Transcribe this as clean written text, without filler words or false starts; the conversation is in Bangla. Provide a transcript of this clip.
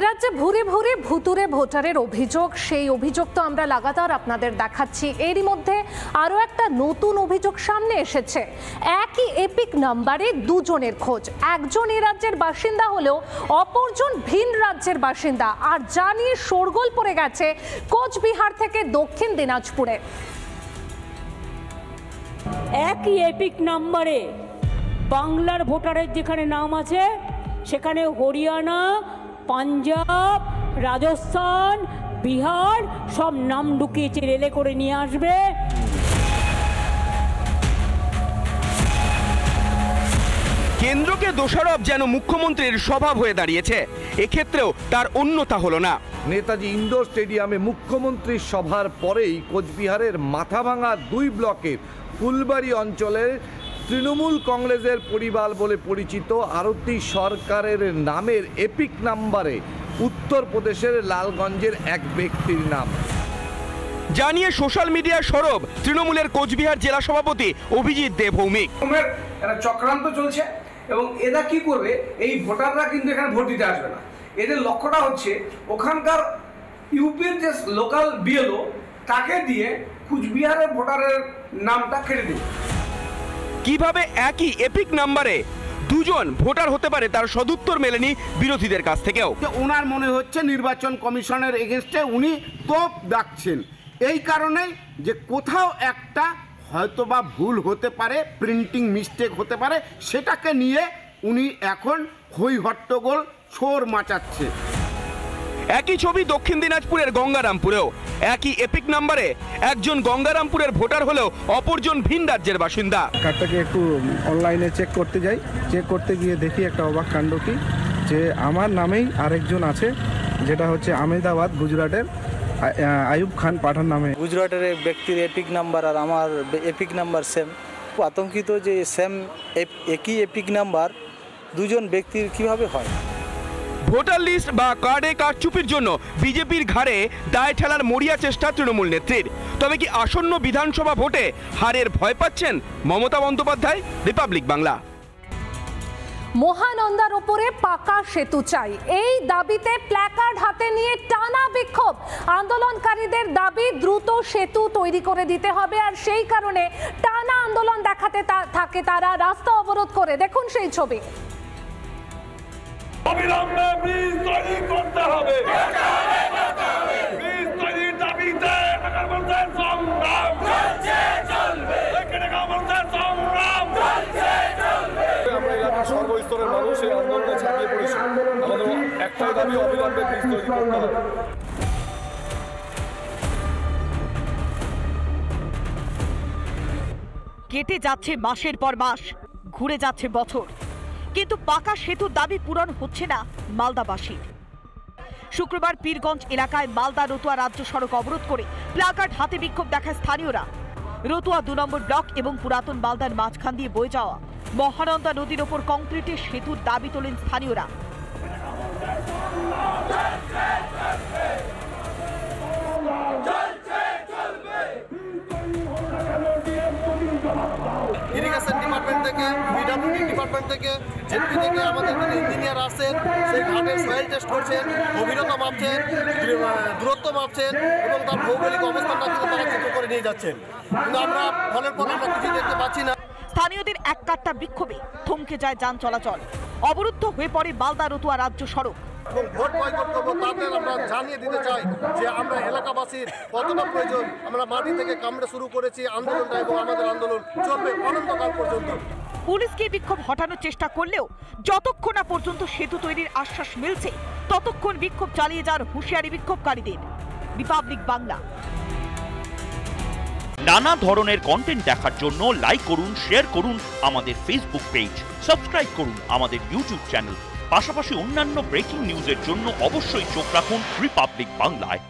রাজ্যে ভুরে ভুরে ভুতুরে ভোটারের অভিযোগ, সেই অভিযোগ তো আমরা লাগাতার আপনাদের দেখাচ্ছি। এরই মধ্যে আরও একটা নতুন অভিযোগ সামনে এসেছে। একই এপিক নাম্বারে দুজনের খোঁজ, একজন এ রাজ্যের বাসিন্দা হলেও অপরজন ভিন রাজ্যের বাসিন্দা, আর যা নিয়ে শোরগোল পড়ে গেছে কোচবিহার থেকে দক্ষিণ দিনাজপুরে। একই এপিক নাম্বারে বাংলার ভোটারের যেখানে নাম আছে সেখানে হরিয়ানা, পাঞ্জাব, রাজস্থান, বিহার সব নাম ঢুকিয়েছে, রেলে করে নিয়ে আসবে। কেন্দ্রকে দোষারোপ যেন মুখ্যমন্ত্রীর স্বভাব হয়ে দাঁড়িয়েছে। এক্ষেত্রেও তার অন্যথা হলো না। নেতাজি ইন্ডোর স্টেডিয়ামে মুখ্যমন্ত্রীর সভার পরেই কোচবিহারের মাথাভাঙা 2 ব্লকের ফুলবাড়ি অঞ্চলের তৃণমূল কংগ্রেসের পরিবার বলে পরিচিত আরতি সরকারের নামের এপিক নাম্বারে উত্তরপ্রদেশের লালগঞ্জের এক ব্যক্তির নাম জানিয়ে সোশ্যাল মিডিয়ায় সরব তৃণমূলের কোচবিহার জেলা সভাপতি অভিজিৎ দে ভৌমিক। একটা চক্রান্ত চলছে এবং এরা কি করবে, এই ভোটাররা কিন্তু এখানে ভোট দিতে আসবে না। এদের লক্ষ্যটা হচ্ছে ওখানকার ইউপির যে লোকাল বিএলও তাকে দিয়ে কুচবিহারের ভোটারের নামটা কেটে দেবে। কিভাবে একই এপিক নাম্বারে দুজন ভোটার হতে পারে তার সদুত্তর মেলেনি বিরোধীদের কাছ থেকেও। ওনার মনে হচ্ছে নির্বাচন কমিশনের এগেনস্টে উনি তোপ ডাকছেন, এই কারণেই যে কোথাও একটা হয়তোবা ভুল হতে পারে, প্রিন্টিং মিস্টেক হতে পারে, সেটাকে নিয়ে উনি এখন হই হট্টগোল ছোর মাচাচ্ছে। একই ছবি দক্ষিণ দিনাজপুরের গঙ্গারামপুরেও। একই এপিক নাম্বারে একজন গঙ্গারামপুরের ভোটার হলেও অপরজন ভিন রাজ্যের বাসিন্দা। কার্ডটাকে একটু অনলাইনে চেক করতে যাই, চেক করতে গিয়ে দেখি একটা অবাক কাণ্ড কি, যে আমার নামেই আরেকজন আছে, যেটা হচ্ছে আহমেদাবাদ গুজরাটের আয়ুব খান পাঠান নামে। গুজরাটের ব্যক্তির এপিক নাম্বার আর আমার এপিক নাম্বার সেম। আতঙ্কিত যে সেম একই এপিক নাম্বার দুজন ব্যক্তির কিভাবে হয়। ভোটার লিস্ট বা কার্ডে কারচুপির জন্য বিজেপির ঘাড়ে দায় ঠেলার মরিয়া চেষ্টা তৃণমূল নেত্রীর। তবে কি আসন্ন বিধানসভা ভোটে হারের ভয় পাচ্ছেন মমতা বন্দ্যোপাধ্যায়? রিপাবলিক বাংলা। মহানন্দার ওপরে পাকা সেতু চাই, এই দাবিতে প্ল্যাকার্ড হাতে নিয়ে টানা বিক্ষোভ। আন্দোলনকারীদের দাবি দ্রুত সেতু তৈরি করে দিতে হবে, আর সেই কারণে টানা আন্দোলন দেখাতে থাকে তারা, রাস্তা অবরোধ করে। দেখুন সেই ছবি। অবিলম্বে ব্রিজ তৈরি করতে হবে। ব্রিজ তৈরির দাবিতে এলাকার সংগ্রাম চলছে চলবে। এলাকার সংগ্রাম চলছে চলবে। আমরা এলাকার সর্বস্তরের মানুষ এই আন্দোলনে ঝাঁপিয়ে পড়েছি। আমাদের একটাই দাবি, অবিলম্বে ব্রিজ তৈরি করতে হবে। কেটে যাচ্ছে মাসের পর মাস, ঘুরে যাচ্ছে বছর, কিন্তু পাকা সেতুর দাবি পূরণ হচ্ছে না মালদাবাসীর। শুক্রবার পীরগঞ্জ এলাকায় মালদা রতুয়া রাজ্য সড়ক অবরোধ করে প্লাকার্ড হাতে বিক্ষোভ দেখায় স্থানীয়রা। রতুয়া 2 নম্বর ব্লক এবং পুরাতন মালদার মাঝখান দিয়ে বয়ে যাওয়া মহানন্দা নদীর ওপর কংক্রিটের সেতুর দাবি তোলেন স্থানীয়রা। ইরিগেশন ডিপার্টমেন্ট থেকে, পিডব্লিউডি ডিপার্টমেন্ট থেকে, জেপি থেকে আমাদের ইঞ্জিনিয়ার আসছেন, সেই ঘাটের সয়েল টেস্ট করছেন, গভীরতা মাপছেন, দূরত্ব মাপছেন এবং তার ভৌগোলিক অবস্থানটা কিন্তু তারা চিত্র করে নিয়ে যাচ্ছেন, কিন্তু আমরা ফলের পর আমরা কিছু দেখতে পাচ্ছি না। স্থানীয়দের এক কাট্টা বিক্ষোভে থমকে যায় যান চলাচল, অবরুদ্ধ হয়ে পড়ে মালদা রতুয়া রাজ্য সড়ক। এবং ভোট বয়কট করবো তাদের আমরা জানিয়ে দিতে চাই যে আমরা এলাকাবাসীর কতটা প্রয়োজন। আমরা মাটি থেকে কামড়ে শুরু করেছি আন্দোলনটা এবং আমাদের আন্দোলন চলবে অনন্তকাল পর্যন্ত। পুলিশকে বিক্ষোভ হটানোর চেষ্টা করলেও যতক্ষণ না পর্যন্ত সেতু তৈরির আশ্বাস মিলছে ততক্ষণ বিক্ষোভ চালিয়ে যান হুঁশিয়ারি বিক্ষোভকারীদের। রিপাবলিক বাংলা। নানা ধরনের কন্টেন্ট দেখার জন্য লাইক করুন, শেয়ার করুন আমাদের ফেসবুক পেজ, সাবস্ক্রাইব করুন আমাদের ইউটিউব চ্যানেল। পাশাপাশি অন্যান্য ব্রেকিং নিউজের জন্য অবশ্যই চোখ রাখুন রিপাবলিক বাংলায়।